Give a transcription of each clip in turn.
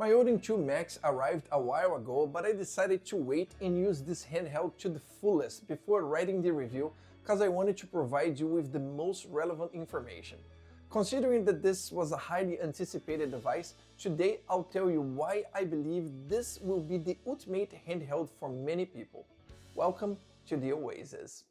My Odin 2 Max arrived a while ago, but I decided to wait and use this handheld to the fullest before writing the review because I wanted to provide you with the most relevant information. Considering that this was a highly anticipated device, today I'll tell you why I believe this will be the ultimate handheld for many people. Welcome to the Oasis.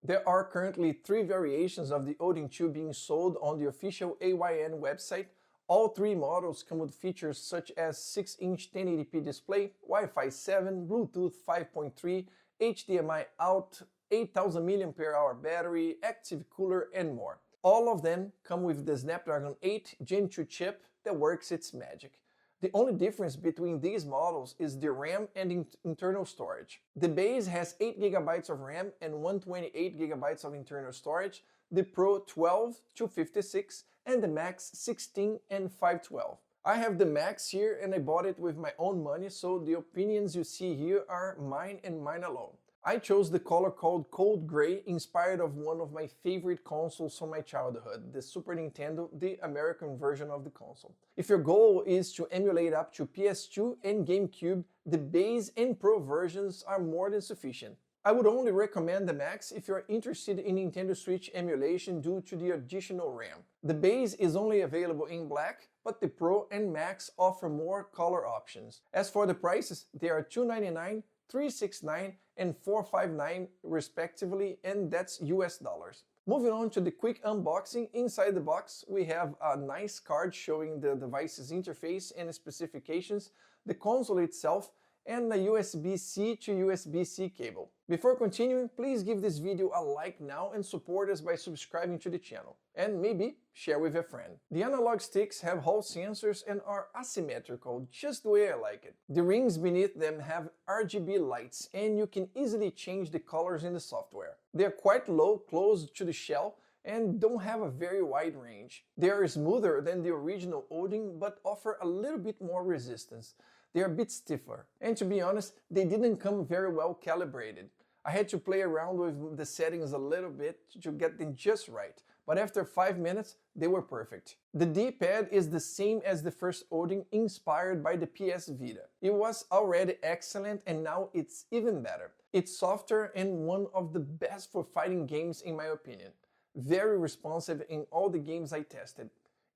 There are currently 3 variations of the Odin 2 being sold on the official AYN website. All 3 models come with features such as 6-inch 1080p display, Wi-Fi 7, Bluetooth 5.3, HDMI out, 8000 mAh battery, active cooler, and more. All of them come with the Snapdragon 8 Gen 2 chip that works its magic. The only difference between these models is the RAM and internal storage. The base has 8GB of RAM and 128GB of internal storage, the Pro 12, 256, and the Max 16 and 512. I have the Max here and I bought it with my own money, so the opinions you see here are mine and mine alone. I chose the color called Cold Gray, inspired of one of my favorite consoles from my childhood, the Super Nintendo, the American version of the console. If your goal is to emulate up to PS2 and GameCube, the base and Pro versions are more than sufficient. I would only recommend the Max if you're interested in Nintendo Switch emulation due to the additional RAM. The base is only available in black, but the Pro and Max offer more color options. As for the prices, they are $299, $369 and $459 respectively, and that's US dollars. Moving on to the quick unboxing, inside the box we have a nice card showing the device's interface and specifications, the console itself, and a USB-C to USB-C cable. Before continuing, please give this video a like now and support us by subscribing to the channel. And maybe share with a friend. The analog sticks have Hall sensors and are asymmetrical, just the way I like it. The rings beneath them have RGB lights and you can easily change the colors in the software. They are quite low, close to the shell, and don't have a very wide range. They are smoother than the original Odin but offer a little bit more resistance. They are a bit stiffer, and to be honest, they didn't come very well calibrated. I had to play around with the settings a little bit to get them just right, but after 5 minutes, they were perfect. The D-pad is the same as the first Odin, inspired by the PS Vita. It was already excellent and now it's even better. It's softer and one of the best for fighting games in my opinion. Very responsive in all the games I tested.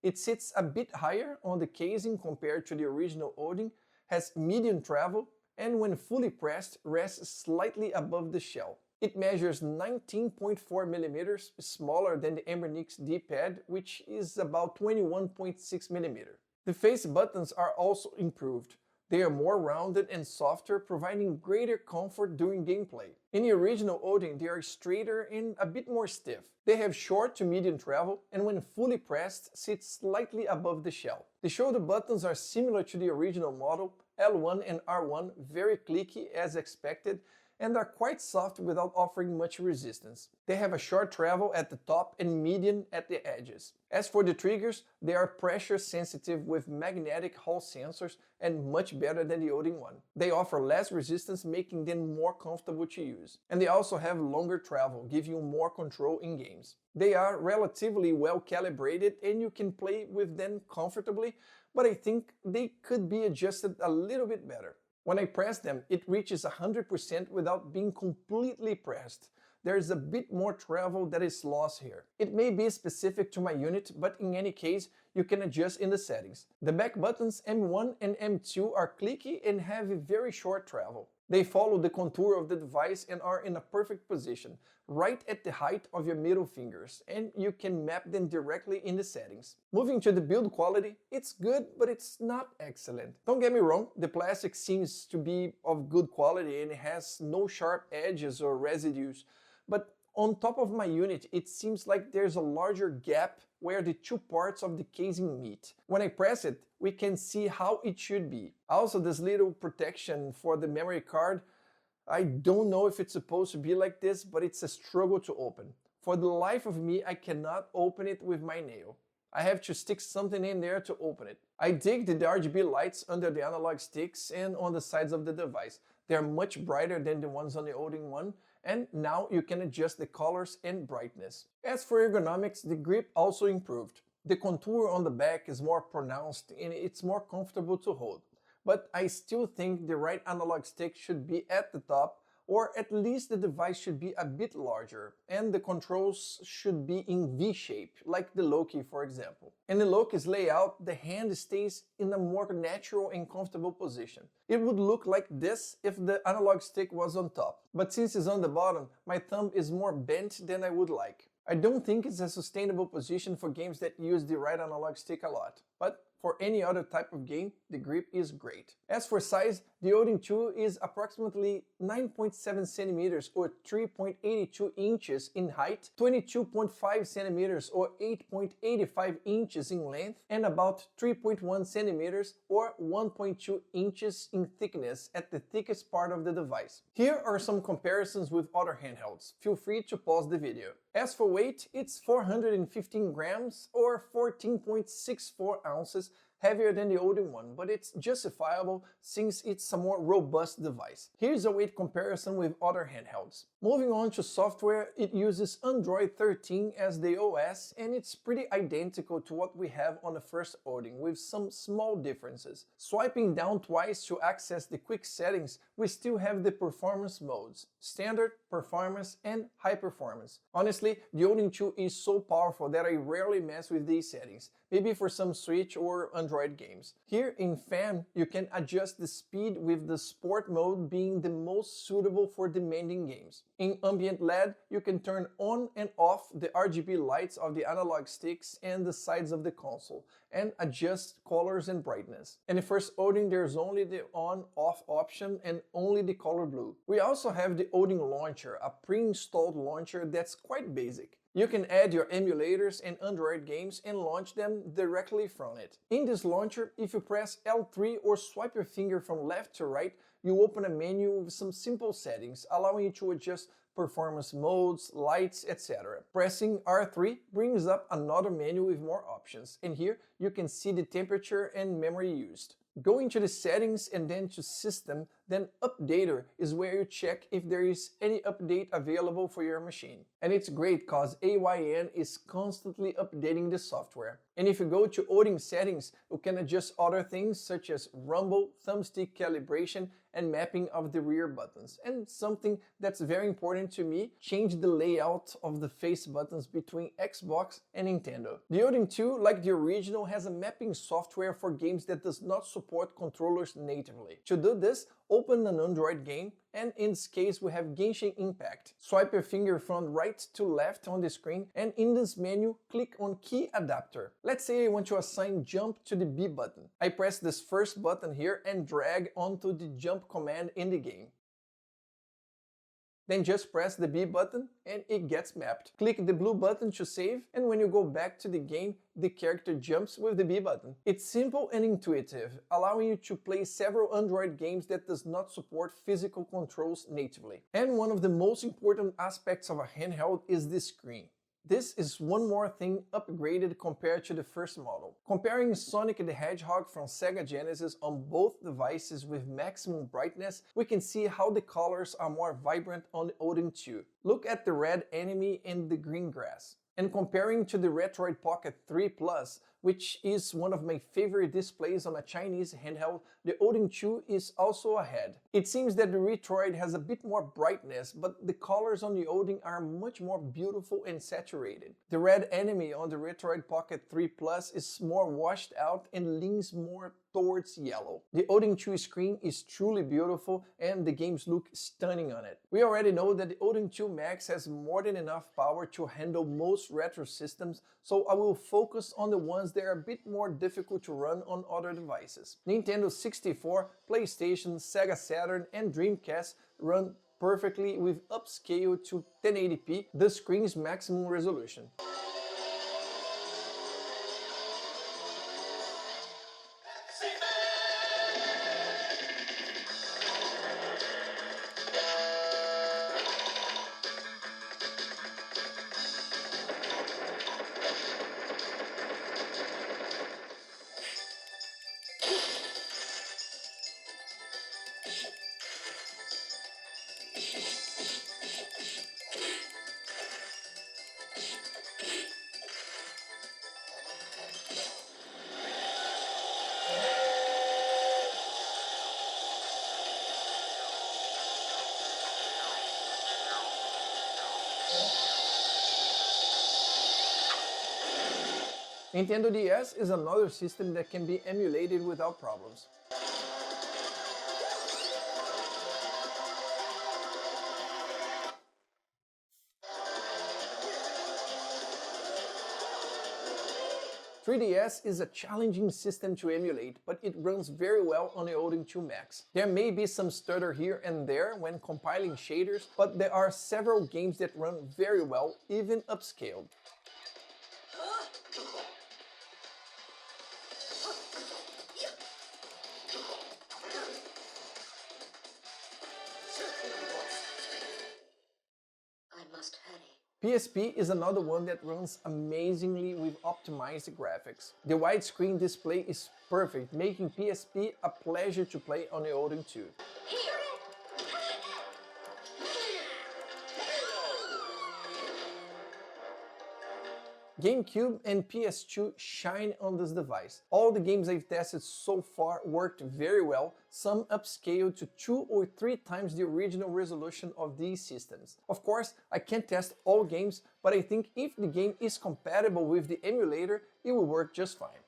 It sits a bit higher on the casing compared to the original Odin, has medium travel, and when fully pressed, rests slightly above the shell. It measures 19.4mm, smaller than the Gamertag D-pad, which is about 21.6mm. The face buttons are also improved. They are more rounded and softer, providing greater comfort during gameplay. In the original Odin, they are straighter and a bit more stiff. They have short to medium travel, and when fully pressed, sit slightly above the shell. The shoulder buttons are similar to the original model, L1 and R1, very clicky as expected, and are quite soft without offering much resistance. They have a short travel at the top and medium at the edges. As for the triggers, they are pressure sensitive with magnetic Hall sensors and much better than the Odin one. They offer less resistance, making them more comfortable to use. And they also have longer travel, giving you more control in games. They are relatively well calibrated and you can play with them comfortably, but I think they could be adjusted a little bit better. When I press them, it reaches 100% without being completely pressed. There is a bit more travel that is lost here. It may be specific to my unit, but in any case, you can adjust in the settings. The back buttons M1 and M2 are clicky and have a very short travel. They follow the contour of the device and are in a perfect position, right at the height of your middle fingers, and you can map them directly in the settings. Moving to the build quality, it's good, but it's not excellent. Don't get me wrong, the plastic seems to be of good quality and it has no sharp edges or residues, but on top of my unit, it seems like there's a larger gap where the two parts of the casing meet. When I press it, we can see how it should be. Also, this little protection for the memory card, I don't know if it's supposed to be like this, but it's a struggle to open. For the life of me, I cannot open it with my nail. I have to stick something in there to open it. I dig the RGB lights under the analog sticks and on the sides of the device. They are much brighter than the ones on the Odin one, and now you can adjust the colors and brightness. As for ergonomics, the grip also improved. The contour on the back is more pronounced and it's more comfortable to hold. But I still think the right analog stick should be at the top, or at least the device should be a bit larger, and the controls should be in V-shape, like the Loki for example. In the Loki's layout, the hand stays in a more natural and comfortable position. It would look like this if the analog stick was on top, but since it's on the bottom, my thumb is more bent than I would like. I don't think it's a sustainable position for games that use the right analog stick a lot, but for any other type of game, the grip is great. As for size, the Odin 2 is approximately 9.7 centimeters or 3.82 inches in height, 22.5 centimeters or 8.85 inches in length, and about 3.1 centimeters or 1.2 inches in thickness at the thickest part of the device. Here are some comparisons with other handhelds. Feel free to pause the video. As for weight, it's 415 grams or 14.64 ounces, heavier than the Odin one, but it's justifiable since it's a more robust device. Here's a weight comparison with other handhelds. Moving on to software, it uses Android 13 as the OS, and it's pretty identical to what we have on the first Odin, with some small differences. Swiping down twice to access the quick settings, we still have the performance modes: standard, performance, and high performance. Honestly, the Odin 2 is so powerful that I rarely mess with these settings, maybe for some Switch or Android games. Here in Fan, you can adjust the speed with the sport mode being the most suitable for demanding games. In Ambient LED, you can turn on and off the RGB lights of the analog sticks and the sides of the console, and adjust colors and brightness. In the first Odin, there's only the on-off option and only the color blue. We also have the Odin Launcher, a pre-installed launcher that's quite basic. You can add your emulators and Android games and launch them directly from it. In this launcher, if you press L3 or swipe your finger from left to right, you open a menu with some simple settings, allowing you to adjust performance modes, lights, etc. Pressing R3 brings up another menu with more options, and here you can see the temperature and memory used. Going to the settings and then to system, then updater is where you check if there is any update available for your machine. And it's great cause AYN is constantly updating the software. And if you go to Odin settings, you can adjust other things such as rumble, thumbstick calibration, and mapping of the rear buttons. And something that's very important to me, change the layout of the face buttons between Xbox and Nintendo. The Odin 2, like the original, has a mapping software for games that does not support controllers natively. To do this, open an Android game, and in this case we have Genshin Impact. Swipe your finger from right to left on the screen, and in this menu, click on Key Adapter. Let's say I want to assign jump to the B button. I press this first button here and drag onto the jump command in the game. Then just press the B button and it gets mapped. Click the blue button to save, and when you go back to the game, the character jumps with the B button. It's simple and intuitive, allowing you to play several Android games that does not support physical controls natively. And one of the most important aspects of a handheld is the screen. This is one more thing upgraded compared to the first model. Comparing Sonic the Hedgehog from Sega Genesis on both devices with maximum brightness, we can see how the colors are more vibrant on the Odin 2. Look at the red enemy and the green grass. And comparing to the Retroid Pocket 3 Plus, which is one of my favorite displays on a Chinese handheld, the Odin 2 is also ahead. It seems that the Retroid has a bit more brightness, but the colors on the Odin are much more beautiful and saturated. The red enemy on the Retroid Pocket 3 Plus is more washed out and leans more towards yellow. The Odin 2 screen is truly beautiful and the games look stunning on it. We already know that the Odin 2 Max has more than enough power to handle most retro systems, so I will focus on the ones that are a bit more difficult to run on other devices. Nintendo 64, PlayStation, Sega Saturn, and Dreamcast run perfectly with upscale to 1080p, the screen's maximum resolution. Nintendo DS is another system that can be emulated without problems. .3DS is a challenging system to emulate, but it runs very well on the Odin 2 Max. There may be some stutter here and there when compiling shaders, but there are several games that run very well, even upscaled. PSP is another one that runs amazingly with optimized graphics. The widescreen display is perfect, making PSP a pleasure to play on the Odin 2. GameCube and PS2 shine on this device. All the games I've tested so far worked very well, some upscaled to 2 or 3 times the original resolution of these systems. Of course, I can't test all games, but I think if the game is compatible with the emulator, it will work just fine.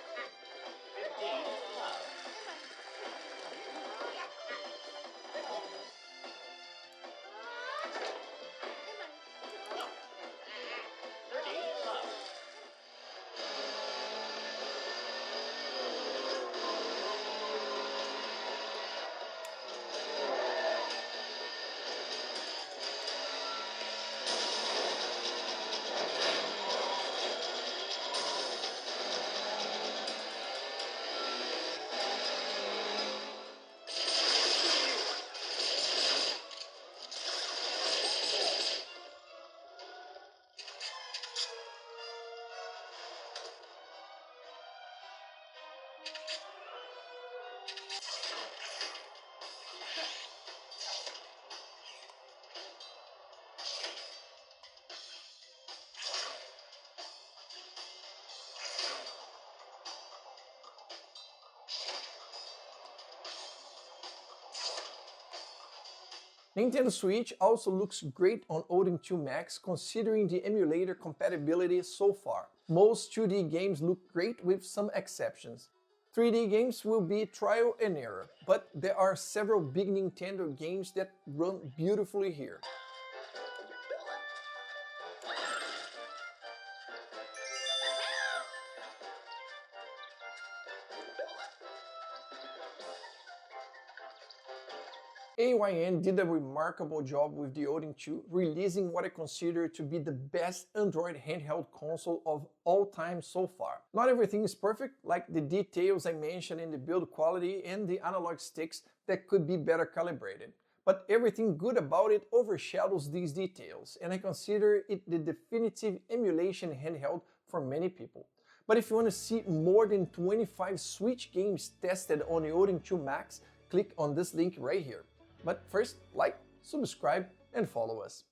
Nintendo Switch also looks great on Odin 2 Max considering the emulator compatibility so far. Most 2D games look great with some exceptions. 3D games will be trial and error, but there are several big Nintendo games that run beautifully here. AYN did a remarkable job with the Odin 2, releasing what I consider to be the best Android handheld console of all time so far. Not everything is perfect, like the details I mentioned in the build quality and the analog sticks that could be better calibrated. But everything good about it overshadows these details, and I consider it the definitive emulation handheld for many people. But if you want to see more than 25 Switch games tested on the Odin 2 Max, click on this link right here. But first, like, subscribe, and follow us.